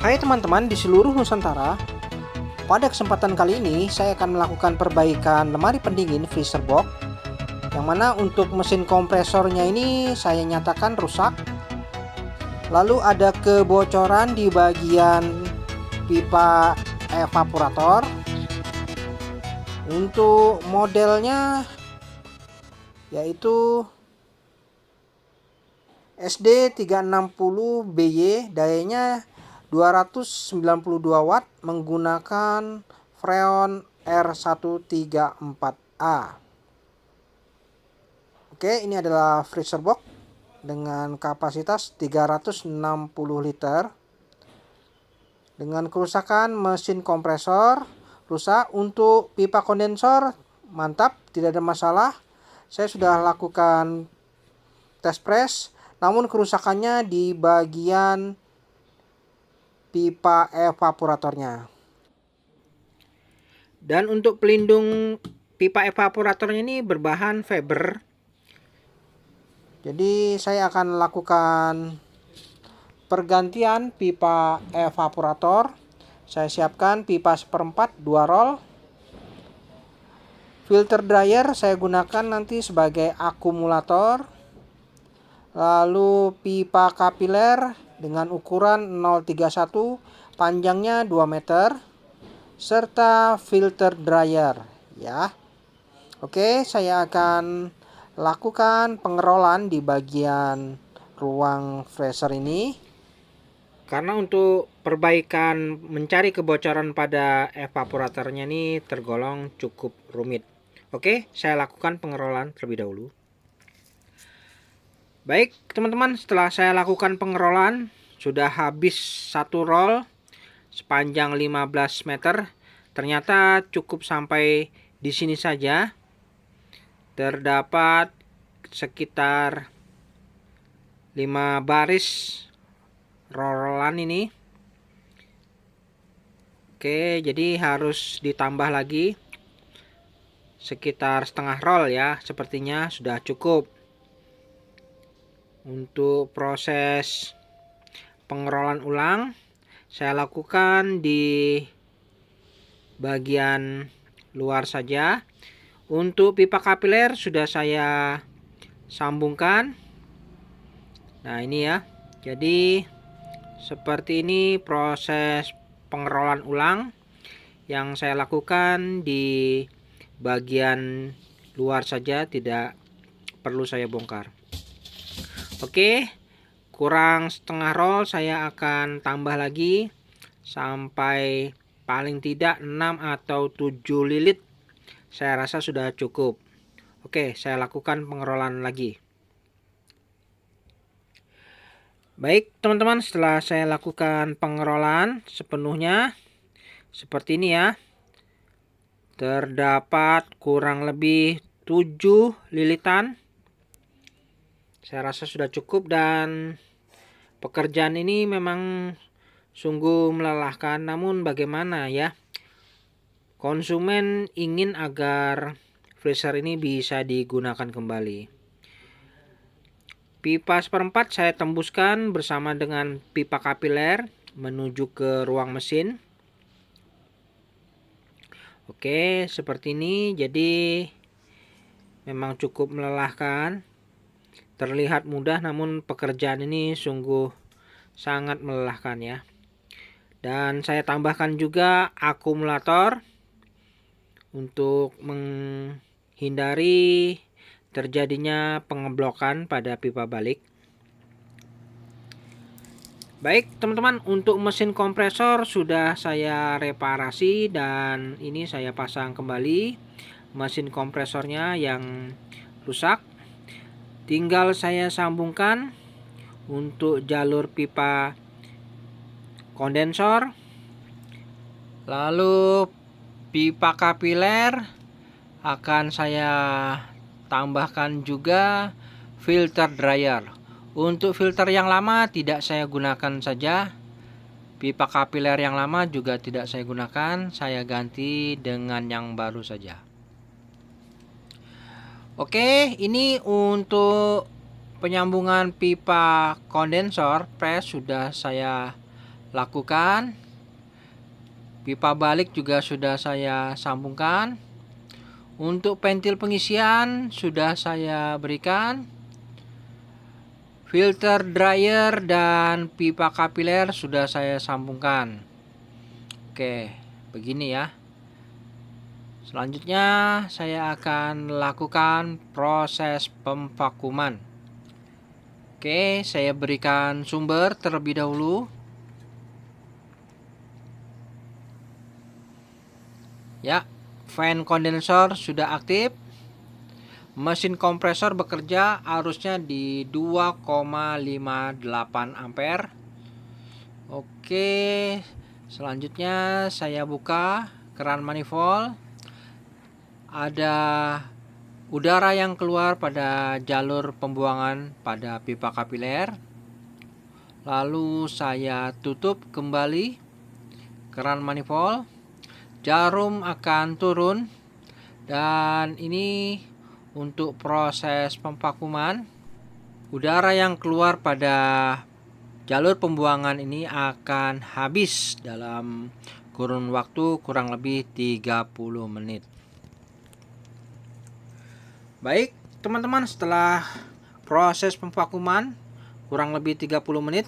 Hai teman-teman di seluruh Nusantara, pada kesempatan kali ini saya akan melakukan perbaikan lemari pendingin freezer box, yang mana untuk mesin kompresornya ini saya nyatakan rusak. Lalu ada kebocoran di bagian pipa evaporator. Untuk modelnya yaitu SD360BY, dayanya 292 watt menggunakan Freon R134A. Oke, ini adalah freezer box dengan kapasitas 360 liter. Dengan kerusakan mesin kompresor rusak. Untuk pipa kondensor mantap, tidak ada masalah. Saya sudah lakukan tes press, namun kerusakannya di bagian pipa evaporatornya. Dan untuk pelindung pipa evaporatornya ini berbahan fiber. Jadi saya akan lakukan pergantian pipa evaporator. Saya siapkan pipa 1/4 2 roll. Filter dryer saya gunakan nanti sebagai akumulator. Lalu pipa kapiler dengan ukuran 031, panjangnya 2 meter, serta filter dryer ya. Oke, saya akan lakukan pengerolan di bagian ruang freezer ini. Karena untuk perbaikan mencari kebocoran pada evaporatornya ini tergolong cukup rumit. Oke, saya lakukan pengerolan terlebih dahulu. Baik teman-teman, setelah saya lakukan pengerolan, sudah habis satu roll sepanjang 15 meter. Ternyata cukup sampai di sini saja. Terdapat sekitar 5 baris rollan ini. Oke, jadi harus ditambah lagi sekitar setengah roll ya. Sepertinya sudah cukup. Untuk proses pengerolan ulang saya lakukan di bagian luar saja. Untuk pipa kapiler sudah saya sambungkan. Nah ini ya, jadi seperti ini proses pengerolan ulang yang saya lakukan di bagian luar saja, tidak perlu saya bongkar. Oke, kurang setengah roll saya akan tambah lagi sampai paling tidak 6 atau 7 lilit. Saya rasa sudah cukup. Oke, saya lakukan pengerolan lagi. Baik teman-teman, setelah saya lakukan pengerolan sepenuhnya seperti ini ya. Terdapat kurang lebih 7 lilitan. Saya rasa sudah cukup dan pekerjaan ini memang sungguh melelahkan, namun bagaimana ya, konsumen ingin agar freezer ini bisa digunakan kembali. Pipa 1/4 saya tembuskan bersama dengan pipa kapiler menuju ke ruang mesin. Oke, seperti ini. Jadi memang cukup melelahkan. Terlihat mudah, namun pekerjaan ini sungguh sangat melelahkan ya. Dan saya tambahkan juga akumulator untuk menghindari terjadinya pengeblokan pada pipa balik. Baik teman-teman, untuk mesin kompresor sudah saya reparasi dan ini saya pasang kembali mesin kompresornya yang rusak. Tinggal saya sambungkan untuk jalur pipa kondensor, lalu pipa kapiler akan saya tambahkan juga filter dryer. Untuk filter yang lama tidak saya gunakan saja, pipa kapiler yang lama juga tidak saya gunakan, saya ganti dengan yang baru saja. Oke, ini untuk penyambungan pipa kondensor press sudah saya lakukan. Pipa balik juga sudah saya sambungkan. Untuk pentil pengisian sudah saya berikan. Filter dryer dan pipa kapiler sudah saya sambungkan. Oke, begini ya. Selanjutnya saya akan lakukan proses pemvakuman. Oke, saya berikan sumber terlebih dahulu. Ya, fan kondensor sudah aktif. Mesin kompresor bekerja arusnya di 2,58 ampere. Oke, selanjutnya saya buka keran manifold. Ada udara yang keluar pada jalur pembuangan pada pipa kapiler. Lalu saya tutup kembali keran manifold. Jarum akan turun, dan ini untuk proses pemvakuman. Udara yang keluar pada jalur pembuangan ini akan habis dalam kurun waktu kurang lebih 30 menit. Baik teman-teman, setelah proses pemvakuman kurang lebih 30 menit,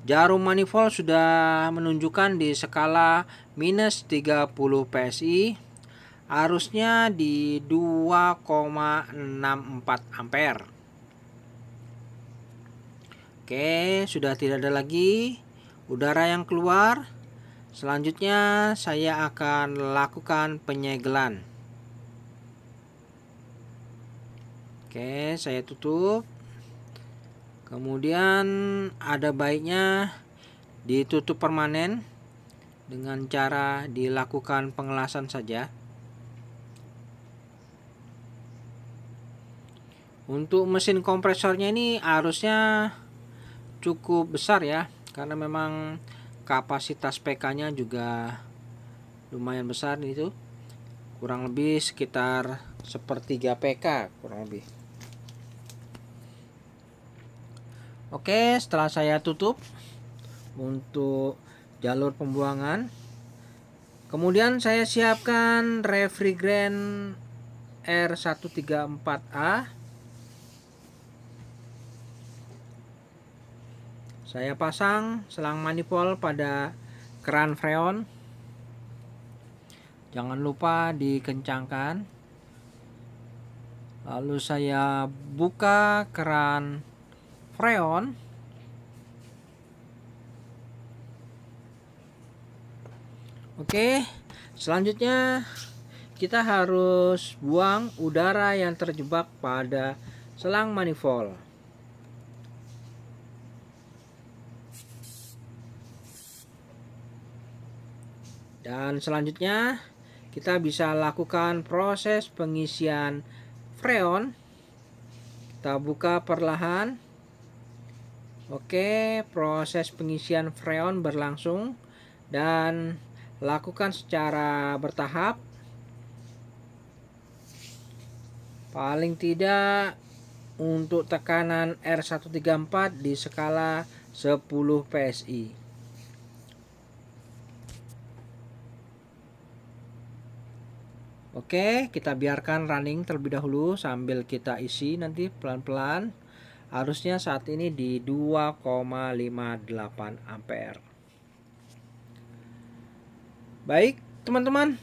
jarum manifold sudah menunjukkan di skala minus 30 PSI. Arusnya di 2,64 ampere. Oke, sudah tidak ada lagi udara yang keluar. Selanjutnya saya akan lakukan penyegelan. Oke, saya tutup. Kemudian ada baiknya ditutup permanen dengan cara dilakukan pengelasan saja. Untuk mesin kompresornya ini arusnya cukup besar ya, karena memang kapasitas PK-nya juga lumayan besar itu. Kurang lebih sekitar sepertiga PK kurang lebih. Oke, setelah saya tutup untuk jalur pembuangan, kemudian saya siapkan refrigerant R134A. Saya pasang selang manifold pada keran freon. Jangan lupa dikencangkan. Lalu saya buka keran freon. Oke, selanjutnya kita harus buang udara yang terjebak pada selang manifold. Dan selanjutnya kita bisa lakukan proses pengisian freon. Kita buka perlahan. Oke, proses pengisian freon berlangsung dan lakukan secara bertahap. Paling tidak untuk tekanan R134 di skala 10 PSI. Oke, kita biarkan running terlebih dahulu sambil kita isi nanti pelan-pelan. Arusnya saat ini di 2,58 ampere. Baik teman-teman,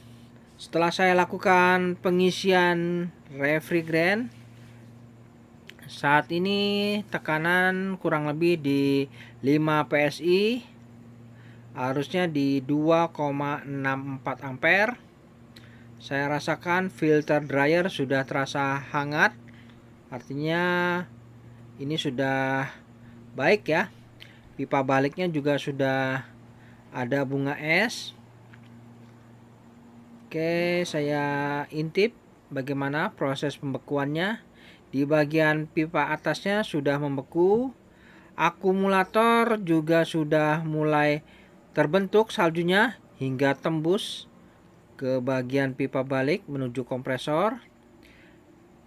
setelah saya lakukan pengisian refrigerant, saat ini tekanan kurang lebih di 5 PSI. Arusnya di 2,64 ampere. Saya rasakan filter dryer sudah terasa hangat. Artinya ini sudah baik ya. Pipa baliknya juga sudah ada bunga es. Oke, saya intip bagaimana proses pembekuannya. Di bagian pipa atasnya sudah membeku. Akumulator juga sudah mulai terbentuk saljunya hingga tembus ke bagian pipa balik menuju kompresor.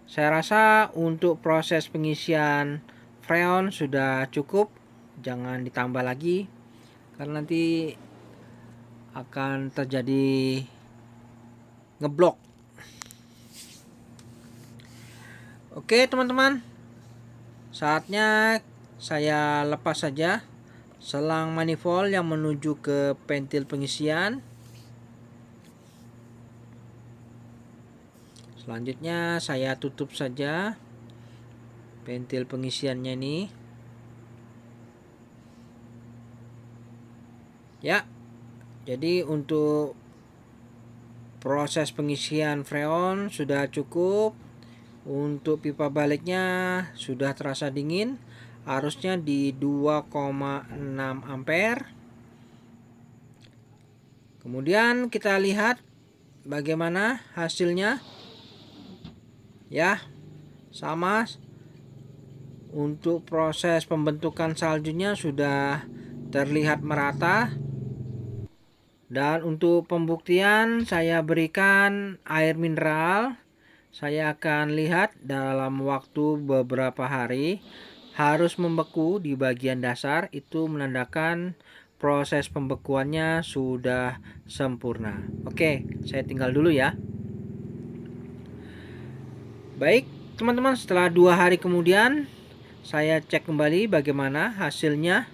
Saya rasa untuk proses pengisian freon sudah cukup, jangan ditambah lagi. karena nanti akan terjadi ngeblok. Oke teman-teman, saatnya saya lepas saja selang manifold yang menuju ke ventil pengisian. Selanjutnya saya tutup saja ventil pengisiannya ini. Ya, jadi untuk proses pengisian freon sudah cukup. Untuk pipa baliknya sudah terasa dingin, arusnya di 2,6 ampere. Kemudian kita lihat bagaimana hasilnya. Ya, sama. Untuk proses pembentukan saljunya sudah terlihat merata. Dan untuk pembuktian saya berikan air mineral. Saya akan lihat dalam waktu beberapa hari harus membeku di bagian dasar, itu menandakan proses pembekuannya sudah sempurna. Oke, saya tinggal dulu ya. Baik teman-teman, setelah 2 hari kemudian saya cek kembali bagaimana hasilnya.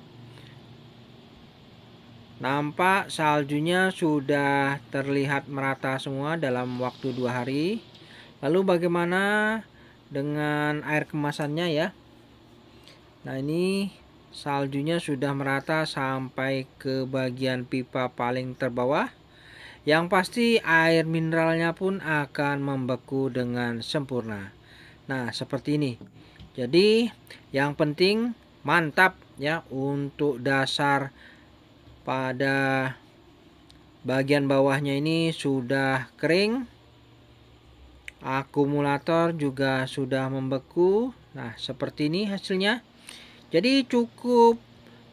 Nampak saljunya sudah terlihat merata semua dalam waktu 2 hari. Lalu bagaimana dengan air kemasannya ya? Nah, ini saljunya sudah merata sampai ke bagian pipa paling terbawah. Yang pasti air mineralnya pun akan membeku dengan sempurna. Nah, seperti ini. Jadi yang penting mantap ya, untuk dasar pada bagian bawahnya ini sudah kering. Akumulator juga sudah membeku. Nah, seperti ini hasilnya. Jadi cukup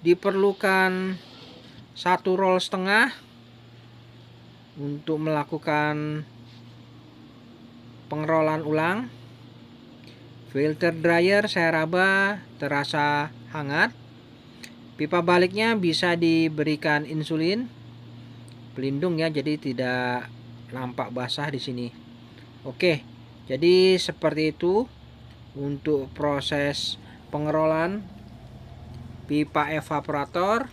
diperlukan 1 roll setengah untuk melakukan pengerolan ulang. Filter dryer saya raba terasa hangat. Pipa baliknya bisa diberikan insulin pelindung ya, jadi tidak nampak basah di sini. Oke, jadi seperti itu untuk proses pengerolan pipa evaporator.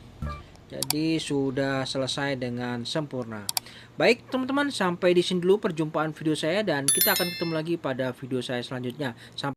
Jadi sudah selesai dengan sempurna. Baik teman-teman, sampai di sini dulu perjumpaan video saya, dan kita akan ketemu lagi pada video saya selanjutnya. Sampai